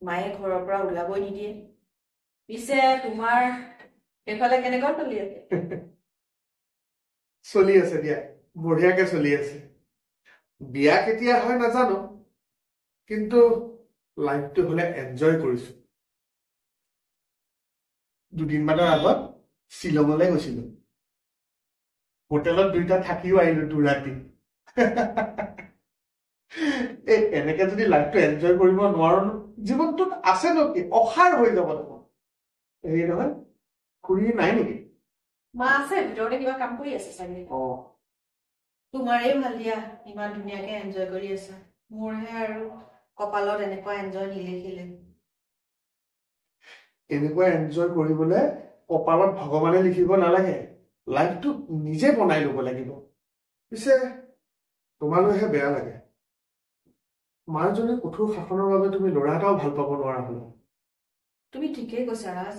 মায়ে ঘৰৰ পৰা ওলাবই নিদিয়ে পিছে তোমাৰ এফালে কেনেকৈ চলি আছে চলি আছে দিয়া বঢ়িয়াকে চলি আছে বিয়া কেতিয়া হয় নাজানো কিন্তু লাইফটো হলে এনজয় কৰিছো দুদিনমানৰ আগত শিলঙলৈ গৈছিলো হোটেলত দুইটা থাকিও আহিলো দুৰাতি এনেকে যদি লাইফটো এনজয় কৰিব নোৱাৰো জীৱনটোত আছে নেকি অসাৰ হৈ যাব দেখোন হেৰি নহয় খুৰী নাই নেকি মা আছে ভিতৰতে কিবা কাম কৰি আছে চাগে তোমাৰেই ভাল দিয়া ইমান ধুনীয়াকে এনজয় কৰি আছা মোৰহে আৰু কপালত এনেকুৱা এনজয় নিলিখিলে এনেকুৱা এনজয় কৰিবলৈ কপালত ভগৱানে লিখিব নালাগে লাইফটো নিজে বনাই ল'ব লাগিব পিছে তোমালৈহে বেয়া লাগে মাৰজনী কঠোৰ শাসনৰ বাবে তুমি ল'ৰা এটাও ভাল পাব নোৱাৰা হলো তুমি ঠিকেই কৈছা ৰাজ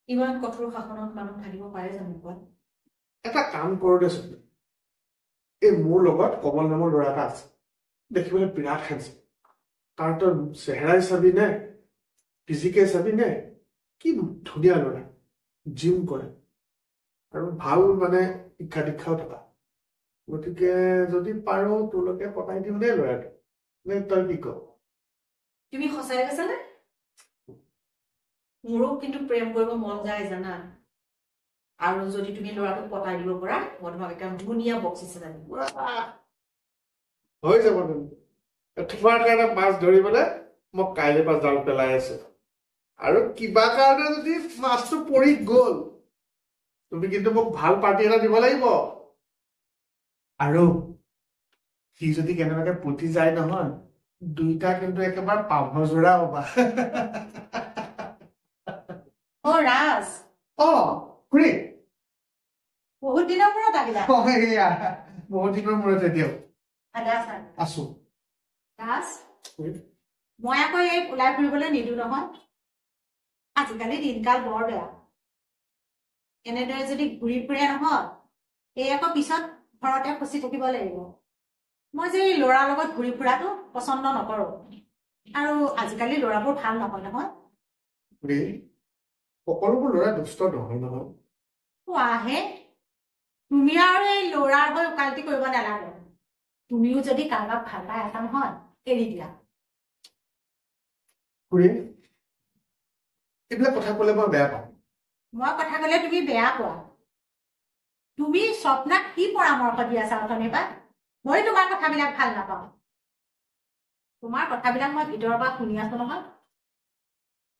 ইমান কঠোৰ শাসনত মানুহ থাকিব পাৰে জানো কোৱা এটা কাম কৰো দেচোন এই মোৰ লগত কমল নামৰ ল'ৰা এটা আছে দেখিবলৈ বিৰাট হেণ্ডচাম তাৰ তই চেহেৰাই চাবি নে ফিজিকে চাবি নে কি ধুনীয়া ল'ৰা জিম কৰে আৰু ভাল মানে শিক্ষা দীক্ষাও থকা গতিকে যদি পাৰো তোলৈকে পতাই দিওঁ দেই ল'ৰাটো নে তই কি ক তুমি সঁচাই কৈছানে মোৰো কিন্তু প্ৰেম কৰিব মন যায় জানা আৰু যদি তুমি ল'ৰাটোক পতাই দিব পৰা মই তোমাক এটা ধুনীয়া বক্সিছ এটা দিম হৈ যাব তোমাৰ কাৰণে মাছ ধৰিবলৈ মই কাইলৈ পৰা জাল পেলাই আছো আৰু কিবা কাৰণে যদি মাছটো পৰি গ'ল তুমি কিন্তু মোক ভাল পাৰ্টি এটা দিব লাগিব আৰু সি যদি কেনেবাকে পুতি যায় নহয় দুইটা কিন্তু একেবাৰে পাভযোৰা হবা ৰাজ খুৰী বহুত দিনৰ মূৰত আহিলা বহুত দিনৰ মূৰত এতিয়াও আছো ৰাজ মই আকৌ এই ওলাই ফুৰিবলৈ নিদো নহয় আজিকালি দিনকাল বৰ বেয়া এনেদৰে যদি ঘূৰি ফুৰে নহয় এই আকৌ পিছত ঘৰতে ফচি থাকিব লাগিব মই যে এই ল'ৰাৰ লগত ঘূৰি ফুৰাটো পচন্দ নকৰো আৰু আজিকালি ল'ৰাবোৰ ভাল নহয় নহয় সকলোবোৰ ল'ৰা দুষ্ট নহয় নহয় আহে তুমি আৰু এই ল'ৰাৰ হৈ উকালতি কৰিব নালাগে তুমিও যদি কাৰোবাক ভাল পাই আছা নহয় এৰি দিয়া খুৰী এইবিলাক কথা ক'লে মই বেয়া পাওঁ মই কথা ক'লে তুমি বেয়া পোৱা তুমি স্বপ্নাক কি পৰামৰ্শ দি আছা অথনিৰ পৰা মই তোমাৰ কথাবিলাক ভাল নাপাওঁ তোমাৰ কথাবিলাক মই ভিতৰৰ পৰা শুনি আছো নহয়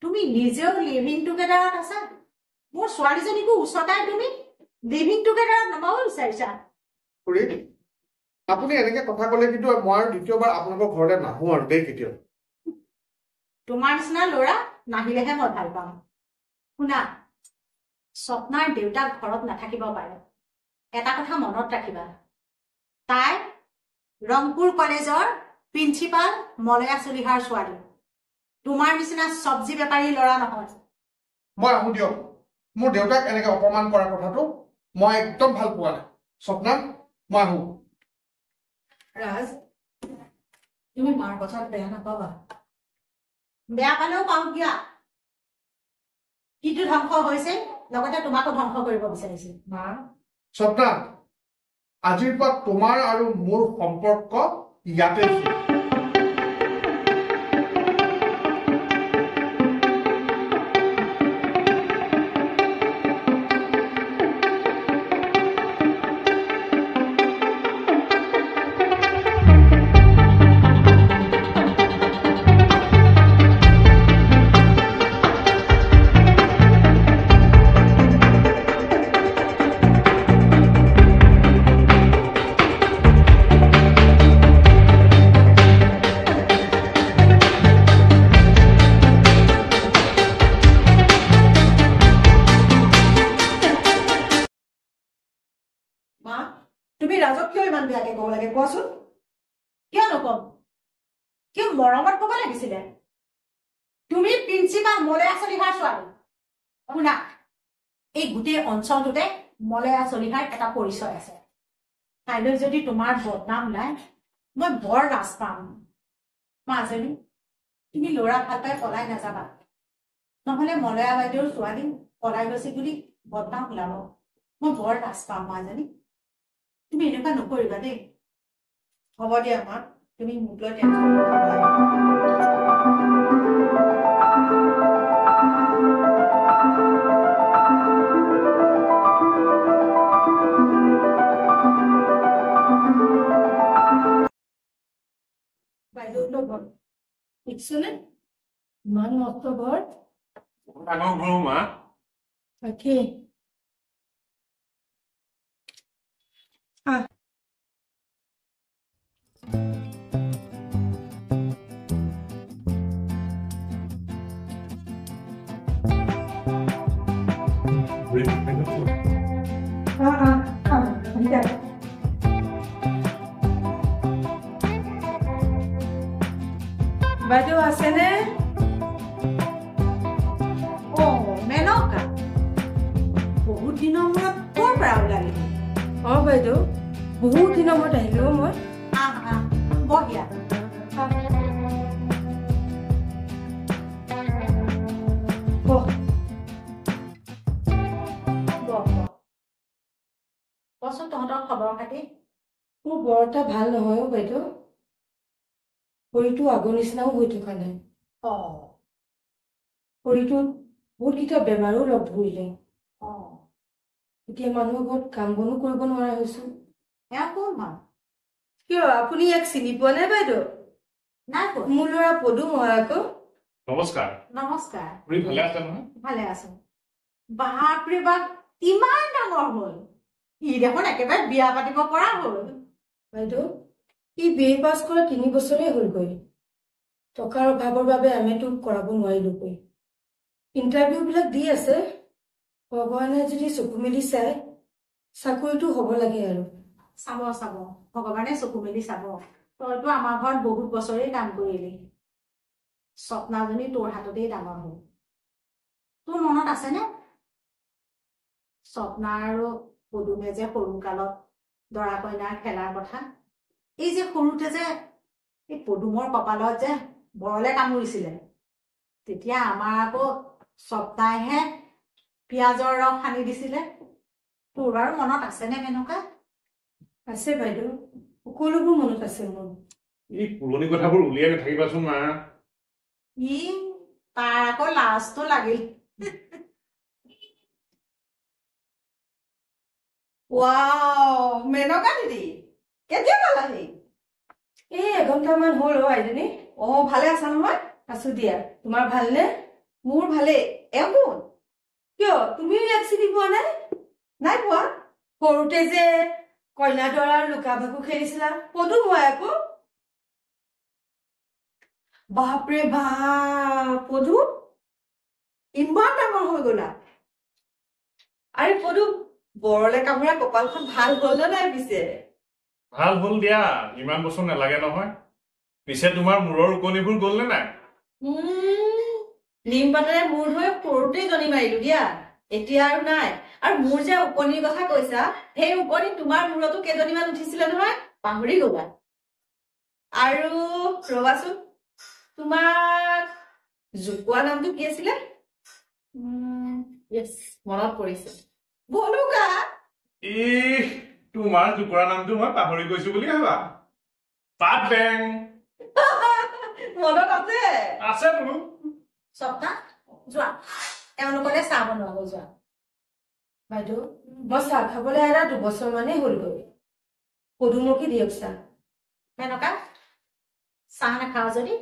তুমি নিজেও লিভিং টুগেডাৰত আছা মোৰ ছোৱালীজনীকো ওচৰতাই তুমি লিভিং টুগেডাৰত নমাব বিচাৰিছা খুৰী আপুনি এনেকে কথা ক'লে কিন্তু মই আৰু দ্বিতীয়বাৰ আপোনালোকৰ ঘৰলৈ নাহো আৰু দেই কেতিয়াও তোমাৰ নিচিনা ল'ৰা নাহিলেহে মই ভাল পাম শুনা স্বপ্নাৰ দেউতাক ঘৰত নাথাকিব পাৰে এটা কথা মনত ৰাখিবা তাই ৰংপুৰ কলেজৰ প্ৰিন্সিপাল মলয়া চলিহাৰ ছোৱালী তোমাৰ নিচিনা চব্জি বেপাৰী ল'ৰা নহয় মই আহো দিয়ক মোৰ দেউতাক এনেকে অপমান কৰাৰ কথাটো মই একদম ভাল পোৱা নাই স্বপ্না মই আহো ৰাজ তুমি মাৰ কথাত বেয়া নাপাবা বেয়া পালেও পাওঁ কিয়া কিটো ধ্বংস হৈছে লগতে তোমাকো ধ্বংস কৰিব বিচাৰিছে মা স্বপ্না আজিৰ পৰা তোমাৰ আৰু মোৰ সম্পৰ্ক ইয়াতে মা তুমি ৰাজক কিয় ইমান বেয়াকে ক'ব লাগে কোৱাচোন কিয় নকম কিয় মৰমত ক'ব লাগিছিলে তুমি প্ৰিন্সিপাল মলয়া চলিহাৰ ছোৱালী শুনা এই গোটেই অঞ্চলটোতে মলয়া চলিহাৰ এটা পৰিচয় আছে কাইলৈ যদি তোমাৰ বদনাম ওলাই মই বৰ লাজ পাম মাজনী তুমি ল'ৰা ভাল পাই পলাই নাযাবা নহ'লে মলয়া বাইদেউৰ ছোৱালী পলাই গৈছে বুলি বদনাম ওলাব মই বৰ লাজ পাম মাজনী তুমি এনেকুৱা নকৰিবা দেই হ'ব দিয়া মা তুমি মোক লৈ টেনশ্যন বাইদেউটো ঘৰ দেখিছোনে ইমান মস্ত ঘৰ ডাঙৰ ঘৰ মা তাকেই বাইদেউ আছেনে মেনকা বহুত দিনৰ মূৰত ক'ৰ পৰা ওলালি বাইদেউ বহুত দিনৰ মূৰত আহিলো মই বহিয়া কচোন তহঁতৰ খবৰ খাতি মোৰ বৰ এটা ভাল নহয় বাইদেউ শৰীৰটো আগৰ নিচিনাও হৈ থকা নাই শৰীৰটোত বহুতকেইটা বেমাৰো লগ ধৰিলে এতিয়া মানুহৰ ঘৰত কাম বনো কৰিব নোৱাৰা হৈছো এয়া কোন হয় কিয় আপুনি ইয়াক চিনি পোৱা নাই বাইদেউ নাই কোন মোৰ ল'ৰা পদুম হয় আকৌ নমস্কাৰ নমস্কাৰ খুৰী ভালে আছে নহয় ভালে আছো বাপৰে বাপ ইমান ডাঙৰ হ'ল ই দেখোন একেবাৰে বিয়া পাতিব পৰা হ'ল বাইদেউ ই BA পাছ কৰা 3 বছৰেই হ'লগৈ টকাৰ অভাৱৰ বাবে এমএটো কৰাব নোৱাৰিলোগৈ ইণ্টাৰভিউবিলাক দি আছে ভগৱানে যদি চকু মেলি চাই চাকৰিটো হ'ব লাগে আৰু চাব ভগৱানে চকু মেলি চাব তইতো আমাৰ ঘৰত বহুত বছৰেই কাম কৰিলি স্বপ্নাজনী তোৰ হাততেই ডাঙৰ হ'ল তোৰ মনত আছেনে স্বপ্না আৰু পদুমে যে সৰুকালত দৰা কইনাৰ খেলাৰ কথা এই যে সৰুতে যে এই পদুমৰ কপালত যে বৰলে কামুৰিছিলে তেতিয়া আমাৰ আকৌ স্বপ্নাইহে পিঁয়াজৰ ৰস সানি দিছিলে তোৰ বাৰু মনত আছেনে মেনকা আছে বাইদেউ সকলোবোৰ মনত আছে মোৰ এই পুৰণি কথাবোৰ উলিয়াই নাথাকিবাচোন মা ই তাৰ আকৌ লাজটো লাগিল ৱাও মেনকা দিদি কেতিয়া পালাহি এই এঘণ্টামান হ'ল আইজনী ভালে আছা নহয় আছো দিয়া তোমাৰ ভালনে মোৰ ভালেই এওঁ কোন কিয় তুমিও ইয়াক চিনি পোৱা নাই নাই পোৱা সৰুতে যে কইনা দৰাৰ লুকা ভাকু খেলিছিলা পদুম হয় আকৌ বাপৰে বাপ পদুম ইমান ডাঙৰ হৈ গলা আৰে পদুম বৰলে কামোৰা কপালখন ভাল হ'ল নে নাই পিছে ভাল হ'ল দিয়া ইমান বছৰ নালাগে নহয় পিছে তোমাৰ মূৰৰ ওকণিবোৰ গ'ল নে নাই নিম পাতেৰে মূৰ ধুই সৰুতেই জনি মাৰিলো দিয়া এতিয়া আৰু নাই আৰু মোৰ যে ওকণিৰ কথা কৈছা সেই ওকণি তোমাৰ মূৰতো কেইজনীমান উঠিছিলে নহয় পাহৰি গলা আৰু ৰবাচোন তোমাক জোকোৱা নামটো কি আছিলে মনত পৰিছে ভলুকা তোমাৰ জোকৰা নামটো মই পাহৰি গৈছো বুলি ভাবা পাত বেং মনত আছে আছে তো সপ্তাহ যোৱা এওঁলোকলে চাহ বনোৱাব যোৱা বাইদেউ মই চাহ খাবলৈ এৰা 2 বছৰ মানেই হ'লগৈ পদুমকী দিয়ক চাহ মেনকা চাহ নাখাওঁ যদি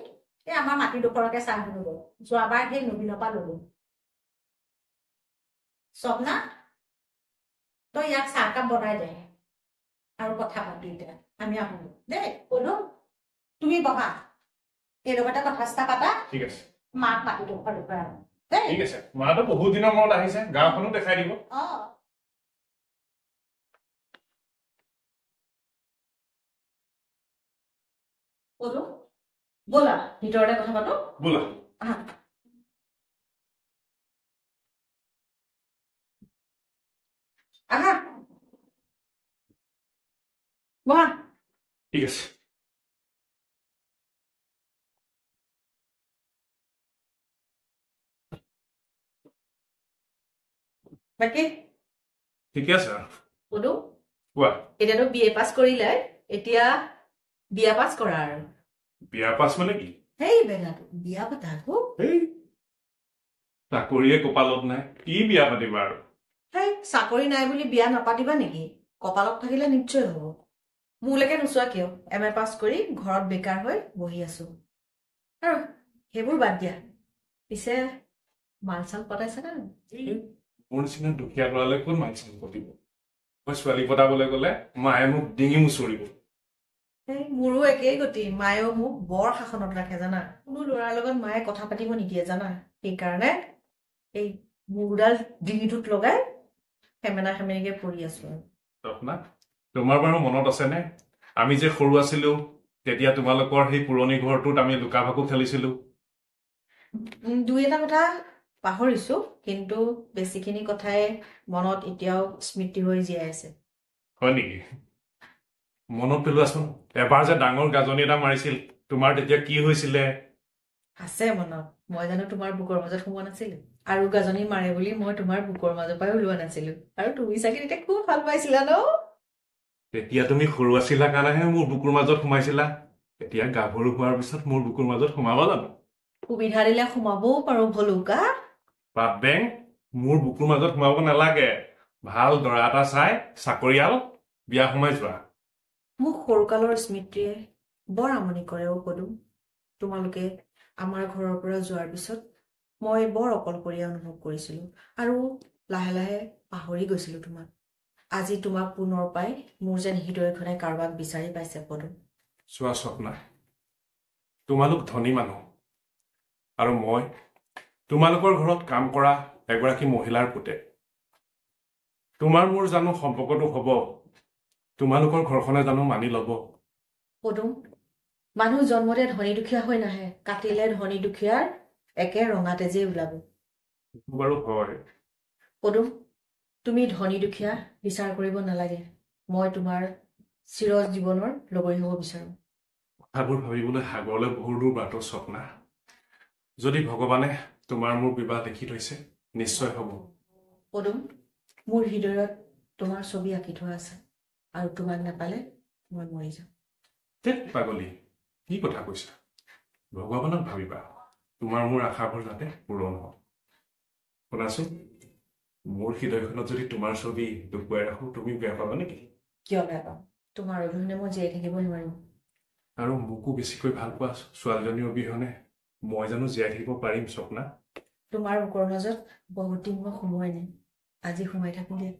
এই আমাৰ মাটিডোখৰকে চাহ শুনিব যোৱাবাৰ সেই নবীনৰ পৰা ললো স্বপ্না তই ইয়াক চাহকাপ বনাই দে আৰু কথা পাতি দে আমি আহো দেই কলো তুমি বহা এই লগতে কথা চথা পাতা ঠিক আছে মাক মাটিডোখৰ দেখুৱাই আনো দেই ঠিক আছে মাতো বহুত দিনৰ মূৰত আহিছে গাঁওখনো দেখাই দিব কলো ব'লা ভিতৰতে কথা পাতো বোলা আহা আহা বহা ঠিক আছে বাকী ঠিকে আছে কলো কোৱা এতিয়াতো BA পাছ কৰিলে এতিয়া বিয়া পাছ কৰা আৰু বিয়া পাছ মানে কি সেই বেলাটো বিয়া পাতা আকৌ এই চাকৰিয়ে কপালত নাই কি বিয়া পাতিবা আৰু সেই চাকৰি নাই বুলি বিয়া নাপাতিবা নেকি কপালত থাকিলে নিশ্চয় হ'ব মোলৈকে নোচোৱা কিয় MA পাছ কৰি ঘৰত বেকাৰ হৈ বহি আছো আৰু সেইবোৰ বাদ দিয়া পিছে মাল চাল পতাইছে না মোৰ নিচিনা দুখীয়া ল'ৰালে কোন মাল চাল পতিব মই ছোৱালী পতাবলৈ গ'লে মায়ে মোক ডিঙি মুচৰিব সেই মোৰো একেই গতি মায়েও মোক বৰ শাসনত ৰাখে জানা কোনো ল'ৰাৰ লগত মায়ে কথা পাতিব নিদিয়ে জানা সেইকাৰণে এই মূৰডাল ডিঙিটোত লগাই সেমেনা সেমেনিকে পৰি আছো তপনা তোমাৰ বাৰু মনত আছেনে আমি যে সৰু আছিলো তেতিয়া তোমালোকৰ সেই পুৰণি ঘৰটোত আমি লুকা ভাকু খেলিছিলো দুই এটা কথা পাহৰিছো কিন্তু বেছিখিনি কথাই মনত এতিয়াও স্মৃতি হৈ জীয়াই আছে হয় নেকি মনত পেলোৱাচোন এবাৰ যে ডাঙৰ গাজনি এটা মাৰিছিল তোমাৰ তেতিয়া কি হৈছিলে আছে মনত মই জানো তোমাৰ বুকৰ মাজত সোমোৱা নাছিলো আৰু গাজনি মাৰে বুলি মই তোমাৰ বুকৰ মাজৰ পৰাই ওলোৱা নাছিলো আৰু তুমি চাগে তেতিয়া খুব ভাল পাইছিলা ন তেতিয়া তুমি সৰু আছিলা কাৰণেহে মোৰ বুকুৰ মাজত সোমাইছিলা এতিয়া গাভৰু হোৱাৰ পিছত মোৰ বুকুৰ মাজত সোমাবা জানো সুবিধা দিলে সোমাবও পাৰো ভলুকা পাত বেং মোৰ বুকুৰ মাজত সোমাব নালাগে ভাল দৰা এটা চাই চাকৰিয়াল বিয়া সোমাই যোৱা মোক সৰুকালৰ স্মৃতিয়ে বৰ আমনি কৰে পদুম তোমালোকে আমাৰ ঘৰৰ পৰা যোৱাৰ পিছত মই বৰ অকলশৰীয়া অনুভৱ কৰিছিলো আৰু লাহে লাহে পাহৰি গৈছিলো তোমাক আজি তোমাক পুনৰ পাই মোৰ যেন হৃদয়খনে কাৰোবাক বিচাৰি পাইছে পদুম চোৱা স্বপ্না তোমালোক ধনী মানুহ আৰু মই তোমালোকৰ ঘৰত কাম কৰা এগৰাকী মহিলাৰ পুতেক তোমাৰ মোৰ জানো সম্পৰ্কটো হ'ব তোমালোকৰ ঘৰখনে জানো মানি ল'ব পদুম মানুহ জন্মতে ধনী দুখীয়া হৈ নাহে কাটিলে ধনী দুখীয়াৰ একে ৰঙা তেজেই ওলাব বাৰু হয় পদুম তুমি ধনী দুখীয়া বিচাৰ কৰিব নালাগে মই তোমাৰ চিৰ জীৱনৰ লগৰী হ'ব বিচাৰো কথাবোৰ ভাবিবলৈ সাগৰলৈ বহু দূৰ বাটৰ স্বপ্না যদি ভগৱানে তোমাৰ মোৰ বিবাহ লিখি থৈছে নিশ্চয় হ'ব পদুম মোৰ হৃদয়ত তোমাৰ ছবি আঁকি থোৱা আছে আৰু তোমাক নাপালে মই মৰি যাম তেত পাগলী কি কথা কৈছা ভগৱানক ভাবিবা তোমাৰ মোৰ আশাবোৰ যাতে পূৰণ হওক শুনাচোন, মোৰ হৃদয়খনত যদি তোমাৰ ছবি লুকুৱাই ৰাখোঁ তুমি বেয়া পাবা নেকি? কিয় বেয়া পাম? তোমাৰ অবিহনে মই জীয়াই থাকিব নোৱাৰিম। আৰু মোকো বেছিকৈ ভাল পোৱা ছোৱালীজনীৰ অবিহনে মই জানো জীয়াই থাকিব পাৰিম স্বপ্না? তোমাৰ বুকৰ মাজত বহুত দিন মই সোমোৱাই নাই, আজি সোমাই থাকো দিয়া।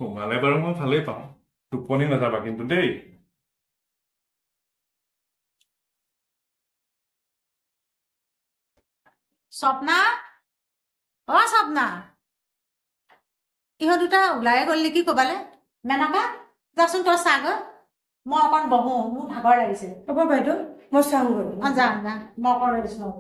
সোমালে বাৰু মই ভালেই পাওঁ, টোপনি নাযাবা কিন্তু দেই। স্বপ্না, অ স্বপ্না, ইহঁত দুটা ওলাই গ'ল নেকি ক'বালে? মেনকা যাচোন তই চাগৈ, মই অকণ বহো, মোৰ ভাগৰ লাগিছে। হ'ব বাইদেউ, মই চাওঁগৈ। অ যা যা, মই অকণ ৰেষ্ট লওঁ।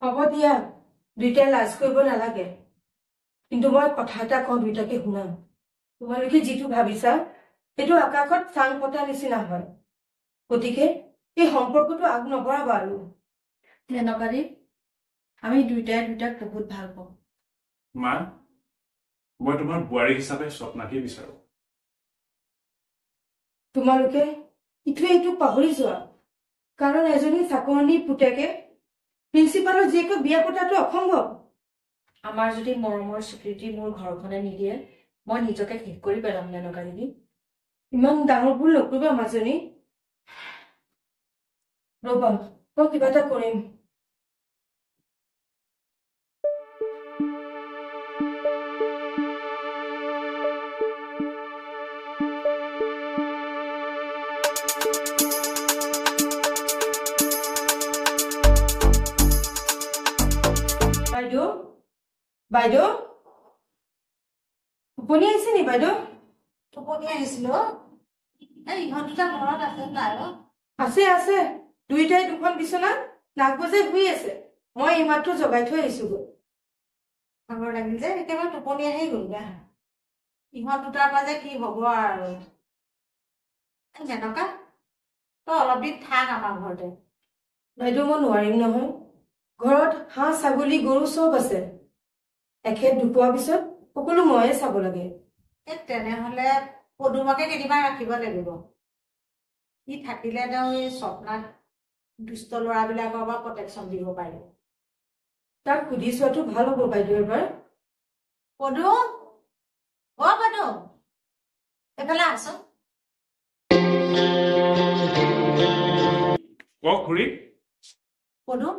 হ'ব দিয়া, দুইটাই লাজ কৰিব নালাগে। কিন্তু মই কথা এটা কওঁ, দুইটাকে শুনাম। তোমালোকে যিটো ভাবিছা সেইটো আকাশত চাং পতা নিচিনা হয়। গতিকে এই সম্পৰ্কটো আগ নবঢ়াবা আৰু। তেনেকুৱাৰী আমি দুইটাই দুইটাক বহুত ভাল পাওঁ। মা, মই তোমাৰ বোৱাৰী হিচাপে স্বপ্নাকেই বিচাৰোঁ। তোমালোকে ইটোৱে ইটোক পাহৰি যোৱা, কাৰণ এজনী চাকৰণিৰ পুতেকে প্ৰিন্সিপালৰ জীয়েকক বিয়া পতাটো অসম্ভৱ। আমাৰ যদি মৰমৰ স্বীকৃতি মোৰ ঘৰখনে নিদিয়ে, মই নিজকে শেষ কৰি পেলাম। নেনকাৰী ইমান ডাঙৰ ভুল নকৰিবা মাজনী। ৰবা, মই কিবা এটা কৰিম। বাইদেউ, বাইদেউ, টোপনি আহিছে নি বাইদেউ? টোপনি আহিছিলো। এই ইহঁত দুটা ঘৰত আছে নাই? আছে আছে, দুইটাই দুখন বিচনাত নাক বজাই শুই আছে। মই এইমাত্ৰ জগাই থৈ আহিছোগৈ। ভাগৰ লাগিল যে একেবাৰে টোপনি আহি গ'ল গা। ইহঁত দুটাৰ মাজে কি হ'ব আৰু। মেনকা, তই অলপ দিন থাক আমাৰ ঘৰতে। বাইদেউ, মই নোৱাৰিম নহয়। ঘৰত হাঁহ ছাগলী গৰু চব আছে। এখেত ঢুকোৱাৰ পিছত সকলো ময়ে চাব লাগে। তেনেহলে পদুমকে কেইদিনমান ৰাখিব লাগিব। সি থাকিলে তেওঁ এই স্বপ্নাক দুষ্ট ল'ৰাবিলাকৰ পৰা প্ৰটেকশ্যন দিব পাৰিব। তাক সুধি চোৱাটো ভাল হ'ব বাইদেউ এবাৰ। পদুম, অ পদুম, এইফালে আছো। কওক খুৰী। পদুম,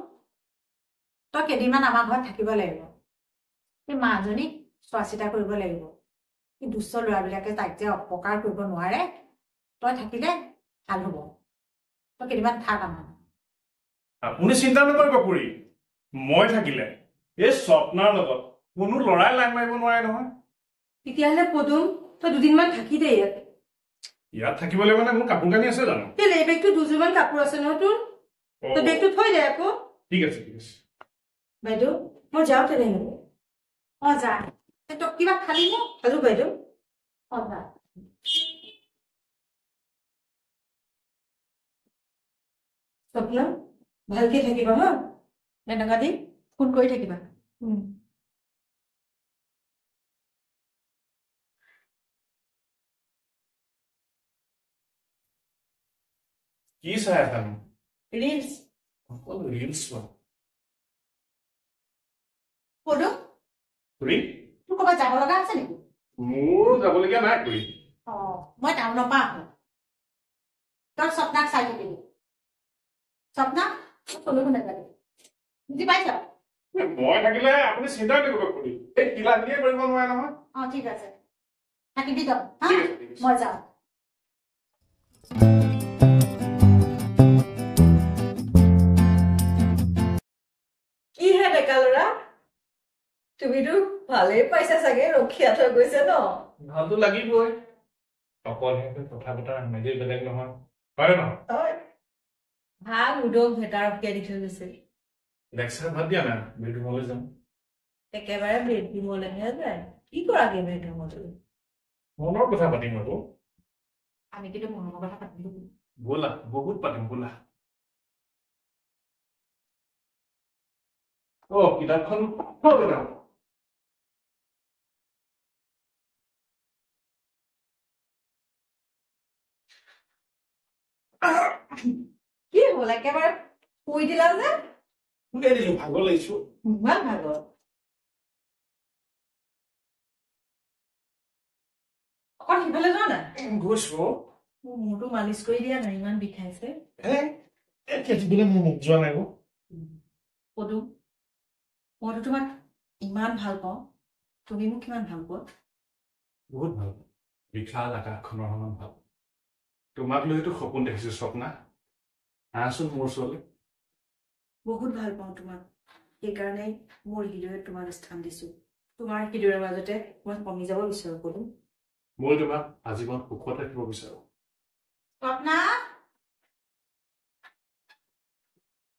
তই কেইদিনমান আমাৰ ঘৰত থাকিব লাগিব। সেই মাজনীক চোৱা চিতা কৰিব লাগিব। এই দুষ্ট ল'ৰাবিলাকে তাইক যে অপকাৰ কৰিব নোৱাৰে, তই থাকিলে ভাল হ'ব। তই কেইদিনমান থাক আমাৰ। আপুনি চিন্তা নকৰিব খুৰী, মই থাকিলে এই স্বপ্নাৰ লগত কোনো লৰাই লাইন মাৰিব নোৱাৰে নহয়। তেতিয়াহ'লে পদুম, তই দুদিনমান থাকি দে ইয়াত। ইয়াত থাকিব লাগিব মানে মোৰ কাপোৰ কানি আছে জানো? কেলে, এই বেগটো দুযোৰমান কাপোৰ আছে নহয় তোৰ। তই বেগটো থৈ দে আকৌ। ঠিক আছে ঠিক আছে। বাইদেউ, মই যাওঁ তেনেহ'লে। অ যা, তই কিবা খালি নে? খালো বাইদেউ। অ যা। স্বপ্না, ভালকে থাকিবা হা। নেনকাৰী ফোন কৰি থাকিবা। কি চাই আছানো? ৰিলছ। অকল ৰিলছ চোৱা? পদুম, খুৰী, তোৰ ক'ৰবাত যাব লগা আছে নেকি? মোৰ যাবলগীয়া নাই খুৰী। অ, মই টাউনৰ পৰা আহোঁ। তই স্বপ্নাক চাই থাকিবি। স্বপ্না, কলৈকো নাযাবি। বুজি পাইছ? মই থাকিলে আপুনি চিন্তা কৰিব খুৰী, এই কিলাখিনিয়ে কৰিব নোৱাৰে নহয়। অ ঠিক আছে, থাকিবি তই। হা, ঠিক আছে ঠিক আছে। মই যাওঁ। কি হে ডেকা ল'ৰা, তুমিতো ভালেই পাইছা চাগে, ৰখীয়া থৈ গৈছে ন? ভালতো লাগিবই, অকলহে কথা বতৰা মেলি বেলেগ নহয়, হয় নহয়? হয়। ভাল উদক ভেটাৰ অকিয়াই দি থৈ গৈছে। লেকচাৰ ভাত দিয়া নাই, বেডৰুমলৈ যাম। একেবাৰে বেডৰুমলৈহে যায়। কি কৰাগে বেডৰুমলৈ? মনৰ কথা পাতিম আকৌ। আমি কিন্তু মনৰ কথা পাতিলো। ব'লা, বহুত পাতিম ব'লা। অ, কিতাপখন কি হ'ল একেবাৰে শুই দিলা যে উলিয়াই দিলো ভাগৰ লাগিছো ইমান ভাগৰ অকণ সিফালে যোৱা নাই গৈছো মোৰতো মালিচ কৰি দিয়া নাই ইমান বিষাইছে খেতিবলৈ মোৰ মুখ যোৱা নাই পদু মইতো তোমাক ইমান ভাল পাওঁ তুমি মোক কিমান ভাল পোৱা বহুত ভাল বিশাল আকাশখনৰ সমান ভাল তোমাক লৈতো সপোন দেখিছো স্বপ্না আহাচোন মোৰ ওচৰলৈ বহুত ভাল পাওঁ তোমাক সেইকাৰণে মোৰ হৃদয়ত তোমাক স্থান দিছো তোমাৰ হৃদয়ৰ মাজতে মই কমি যাব বিচাৰো পদু মই তোমাক আজীৱন সুখত ৰাখিব বিচাৰো স্বপ্না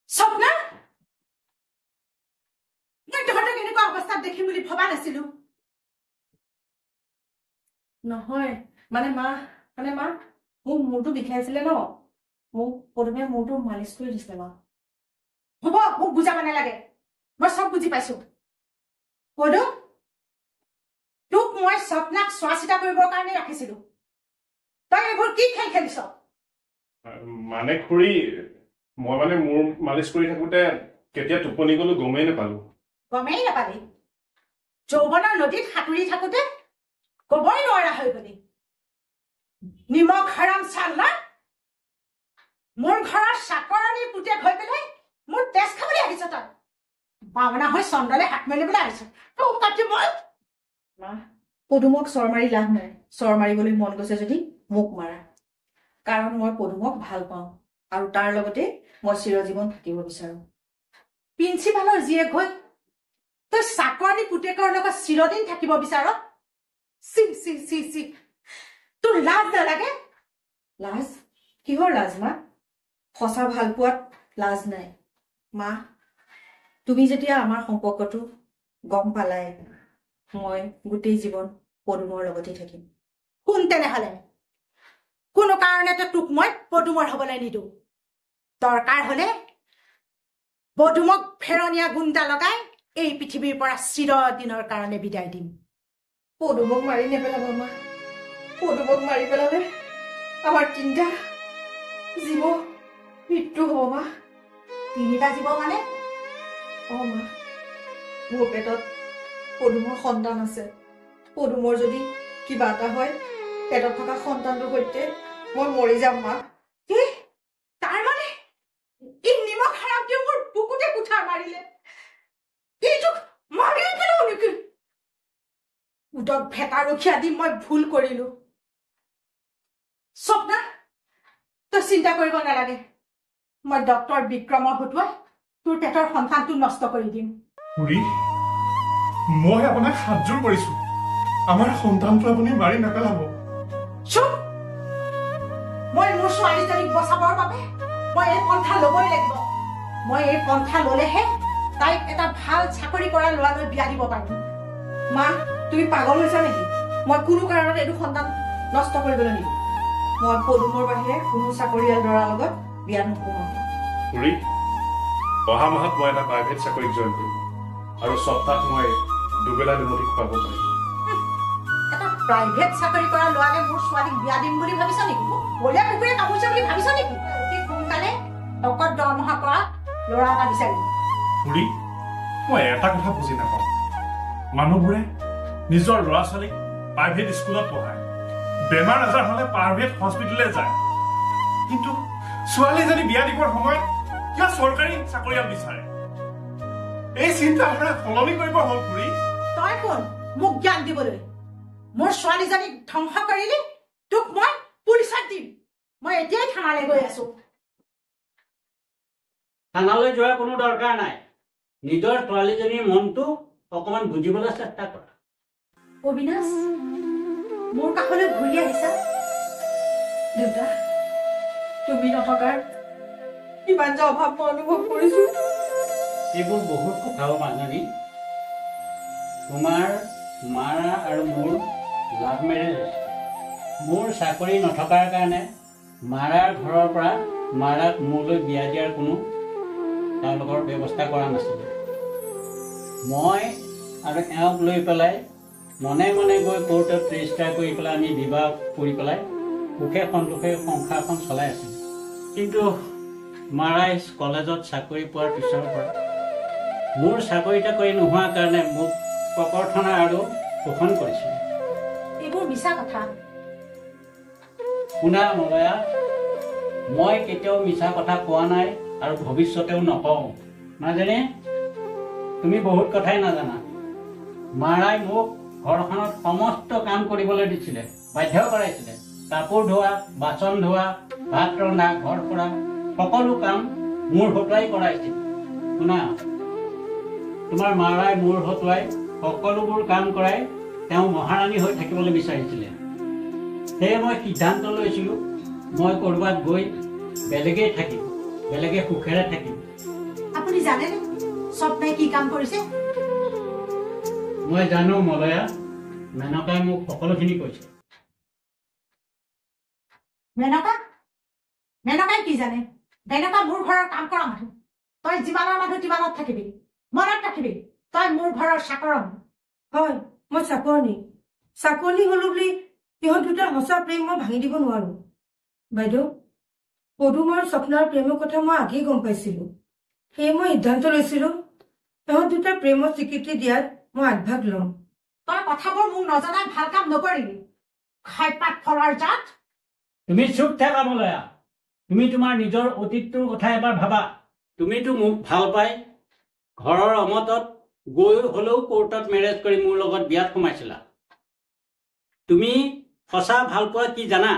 স্বপ্না মই তহঁতক এনেকুৱা অৱস্থাত দেখিম বুলি ভবা নাছিলো নহয় মানে মা মোৰ মূৰটো বিষাইছিলে ন মোক পদুমে মূৰটো মালিচ কৰি দিছিলে মা হ'ব মোক বুজাব নালাগে মই চব বুজি পাইছো পদু তোক মই স্বপ্নাক চোৱা চিতা কৰিবৰ কাৰণে ৰাখিছিলো তই এইবোৰ কি খেল খেলিছ মানে খুৰী মই মানে মোৰ মালিচ কৰি থাকোঁতে কেতিয়া টোপনি গলো গমেই নাপালো গমেই নাপালি যৌৱনৰ নদীত সাঁতুৰি থাকোতে কবই নোৱাৰা হৈ গলি নিমখ হাৰাম চাল না মোৰ ঘৰৰ চাকৰণিৰ পুতেক হৈ পেলাই মোৰ তেজ খাবলৈ আহিছ তই বামনা হৈ চন্দ্ৰলে হাত মেলিবলৈ আহিছ তোক কাটি মই মা পদুমক চৰ মাৰি লাভ নাই চৰ মাৰিবলৈ মন গৈছে যদি মোক মাৰা কাৰণ মই পদুমক ভাল পাওঁ আৰু তাৰ লগতে মই চিৰজীৱন থাকিব বিচাৰো প্ৰিন্সিপালৰ জীয়েক হৈ তই চাকৰণি পুতেকৰ লগত চিৰদিন থাকিব বিচাৰ চি চি চি চি তোৰ লাজ নালাগে লাজ কিহৰ লাজ মা সঁচা ভাল পোৱাত লাজ নাই মা তুমি যেতিয়া আমাৰ সম্পৰ্কটো গম পালাই মই গোটেই জীৱন পদুমৰ লগতে থাকিম কোন তেনেহলে কোনো কাৰণতে তোক মই পদুমৰ হবলৈ নিদিওঁ দৰকাৰ হলে পদুমক ফেৰণীয়া গুণ্ডা লগাই এই পৃথিৱীৰ পৰা চিৰদিনৰ কাৰণে বিদায় দিম পদুমক মাৰি নেপেলাব মা পদুমক মাৰি পেলালে আমাৰ তিনিটা জীৱ মৃত্যু হ'ব মা তিনিটা জীৱ মানে অ মা মোৰ পেটত পদুমৰ সন্তান আছে পদুমৰ যদি কিবা এটা হয় পেটত থকা সন্তানটোৰ সৈতে মই মৰি যাম মা কি তাৰ মানে ই নিমখ হাৰামটোৱে মোৰ বুকুতে কুঠাৰ মাৰিলে এইটোক মাৰি পেলাও নেকি উদক ভেটা ৰখীয়া দি মই ভুল কৰিলো স্বপ্না তই চিন্তা কৰিব নালাগে মই ডক্টৰ বিক্ৰমৰ হতুৱাই তোৰ পেটৰ সন্তানটো নষ্ট কৰি দিম খুৰী মই আপোনাক হাতযোৰ কৰিছো আমাৰ সন্তানটো আপুনি মাৰি নেপেলাব চুপ মই মোৰ ছোৱালীজনীক বচাবৰ বাবে মই এই পন্থা ল'বই লাগিব মই এই পন্থা ল'লেহে তাইক এটা ভাল চাকৰি কৰা ল'ৰালৈ বিয়া দিব পাৰিম মা তুমি পাগল হৈছা নেকি মই কোনো কাৰণত এইটো সন্তান নষ্ট কৰিবলৈ নিদিওঁ মই পদুমৰ বাহিৰে কোনো চাকৰিয়াল ল'ৰাৰ লগত বিয়া নকৰোঁ খুৰী অহা মাহত মই এটা প্ৰাইভেট চাকৰিত জইন কৰিম আৰু সপ্তাহত মই দুবেলা দুমুঠি খুৱাব পাৰিম এটা প্ৰাইভেট চাকৰি কৰা ল'ৰালে মোৰ ছোৱালীক বিয়া দিম বুলি ভাবিছ নেকি বলিয়া কুকুৰে কামুৰিছে বুলি ভাবিছ নেকি অতি সোনকালে টকত দৰমহা কৰা ল'ৰা এটা বিচাৰিম খুৰী মই এটা কথা বুজি নাপাওঁ মানুহবোৰে নিজৰ ল'ৰা ছোৱালীক প্ৰাইভেট স্কুলত পঢ়ায় বেমাৰ আজাৰ হ'লে প্ৰাইভেট হস্পিটেললৈ যায় কিন্তু ছোৱালীজনী বিয়া দিবৰ সময়ত কিয় চৰকাৰী চাকৰিয়াল বিচাৰে এই চিন্তাধাৰা সলনি কৰিব হ'ল খুৰী তই কোন মোক জ্ঞান দিবলৈ মোৰ ছোৱালীজনীক ধ্বংস কৰিলি তোক মই পুলিচত দিম মই এতিয়াই থানালৈ গৈ আছো থানালৈ যোৱাৰ কোনো দৰকাৰ নাই নিজৰ ছোৱালীজনীৰ মনটো অকণমান বুজিবলৈ চেষ্টা কৰা অবিনাশ মোৰ কাষলৈ ঘূৰি আহিছা দেউতা তুমি নথকাৰ কিমান যে অভাৱ মই অনুভৱ কৰিছো এইবোৰ বহুত কথাও মাজনী তোমাৰ মাৰা আৰু মোৰ লাভ মেৰেজ মোৰ চাকৰি নথকাৰ কাৰণে মাৰাৰ ঘৰৰ পৰা মাৰাক মোলৈ বিয়া দিয়াৰ কোনো তেওঁলোকৰ ব্যৱস্থা কৰা নাছিলে মই আৰু এওঁক লৈ পেলাই মনে মনে গৈ কোৰ্টত ৰেজিষ্টাৰ কৰি পেলাই আমি বিবাহ কৰি পেলাই সুখে সন্তোষে সংসাৰখন চলাই আছিলোঁ কিন্তু মাৰাই কলেজত চাকৰি পোৱাৰ পিছৰ পৰা মোৰ চাকৰি তাকৰি নোহোৱাৰ কাৰণে মোক প্ৰকৰ্থনা আৰু শোষণ কৰিছিলে। এইবোৰ মিছা কথা। শুনা মলয়া, মই কেতিয়াও মিছা কথা কোৱা নাই আৰু ভৱিষ্যতেও নকওঁ। নাজানে তুমি বহুত কথাই নাজানা। মাৰাই মোক ঘৰখনত সমস্ত কাম কৰিবলৈ দিছিলে, বাধ্য কৰাইছিলে। কাপোৰ ধোৱা, বাচন ধোৱা, ভাত ৰন্ধা, ঘৰ সৰা সকলো কাম মূৰ হতুৱাই কৰাইছিল। শুনা, তোমাৰ মাৰাই মূৰ হতুৱাই সকলোবোৰ কাম কৰাই তেওঁ মহাৰাণী হৈ থাকিবলৈ বিচাৰিছিলে। সেয়ে মই সিদ্ধান্ত লৈছিলোঁ মই ক'ৰবাত গৈ বেলেগেই থাকিম, বেলেগে সুখেৰে থাকিম। আপুনি জানেনে স্বপ্নাই কি কাম কৰিছে? মই জানো মলয়া, মেনকাই মোক সকলোখিনি কৈছে। মেনকাই কি জানে? মেনকা মোৰ ঘৰৰ কাম কৰা মানুহ। তই যিমানৰ মানুহ তিমানত থাকিবি, মনত ৰাখিবি তই মোৰ ঘৰৰ চাকৰণ। হয়, মই চাকৰণী হলো বুলি সিহঁত দুটাৰ সঁচা প্ৰেম মই ভাঙি দিব নোৱাৰো। বাইদেউ, পদুম আৰু স্বপ্নাৰ প্ৰেমৰ কথা মই আগেই গম পাইছিলো। সেয়ে মই সিদ্ধান্ত লৈছিলো সিহঁত দুটাৰ প্ৰেমৰ স্বীকৃতি দিয়াত মই আগভাগ ল'ম। তই কথাবোৰ মোক নজনাই ভাল কাম নকৰিবি। খাইপাত ফলৰ জাত। তুমি চুপ থাকা মলয়া। তুমি তোমাৰ নিজৰ অতীতটোৰ কথা এবাৰ ভাবা। তুমিতো মোক ভাল পাই ঘৰৰ অমতত গৈ হলেও কোৰ্টত মেৰেজ কৰি মোৰ লগত বিয়াত সোমাইছিলা। তুমি সঁচা ভাল পোৱা কি জানা?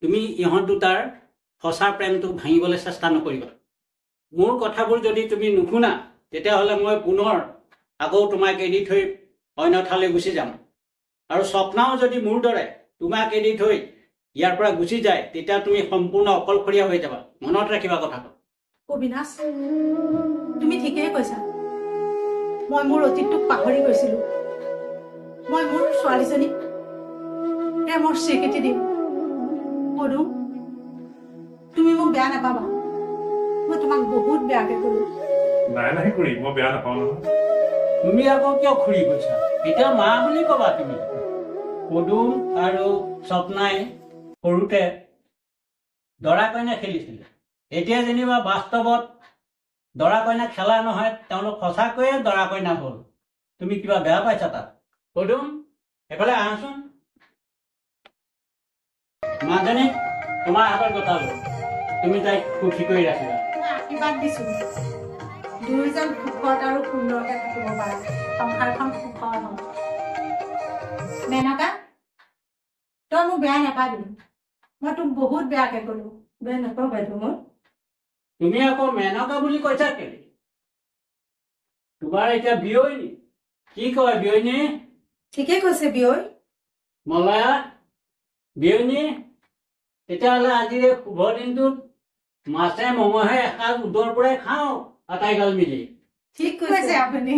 তুমি ইহঁত দুটাৰ সঁচা প্ৰেমটো ভাঙিবলৈ চেষ্টা নকৰিবা। মোৰ কথাবোৰ যদি তুমি নুশুনা তেতিয়াহ'লে মই পুনৰ আকৌ তোমাক এৰি থৈ অন্য ঠাইলৈ গুচি যাম। আৰু স্বপ্নাও যদি মোৰ দৰে তোমাক এৰি থৈ ইয়াৰ পৰা গুচি যায় তেতিয়া তুমি সম্পূৰ্ণ অকলশৰীয়া হৈ যাবা। মনত ৰাখিবা কথাটো। অবিনাশ, তুমি ঠিকেই কৈছা। মই মোৰ অতীতটোক পাহৰি গৈছিলো। মই মোৰ ছোৱালীজনীক প্ৰেমৰ স্বীকৃতি দিম। পদুম, তুমি মোক বেয়া নাপাবা। মই তোমাক বহুত বেয়াকে কলো। নাই খুৰী, মই বেয়া নাপাওঁ নহয়। তুমি আকৌ কিয় খুৰি গৈছা? এতিয়া মা বুলি কবা তুমি। পদুম আৰু স্বপ্নাই সৰুতে দৰা কইনা খেলিছিলে। এতিয়া যেনিবা বাস্তৱত দৰা কইনা খেলা নহয়, তেওঁলোক সঁচাকৈয়ে দৰা কইনা হ'ল। তুমি কিবা বেয়া পাইছা তাত? পদুম, এফালে আহাচোন। মাজনী, তোমাৰ হাতত গতালো, তুমি তাইক সুখী কৰি ৰাখিবা। মই আশীৰ্বাদ দিছো দুয়োজন সুখত আৰু সুন্দৰকে থাকিব পাৰা, সংসাৰখন সুখৰ হওক। মেনকা, তই মোক বেয়া নাপাবি। মই তোক বহুত বেয়াকে কলো। বেয়া নাপাওঁ বাইদেউ। মই তুমি আকৌ মেনকা বুলি কৈছা কেলে? তোমাৰ এতিয়া বিয়নী। কি কয় বিয়নী? ঠিকে কৈছে বিয়ৈ। মলয়া, বিয়নী, তেতিয়াহ'লে আজিৰ এই শুভ দিনটোত মাছে মঙহে এসাঁজ উদৰ পৰাই খাওঁ আটাইগাল মিলি। ঠিক কৈছে আপুনি।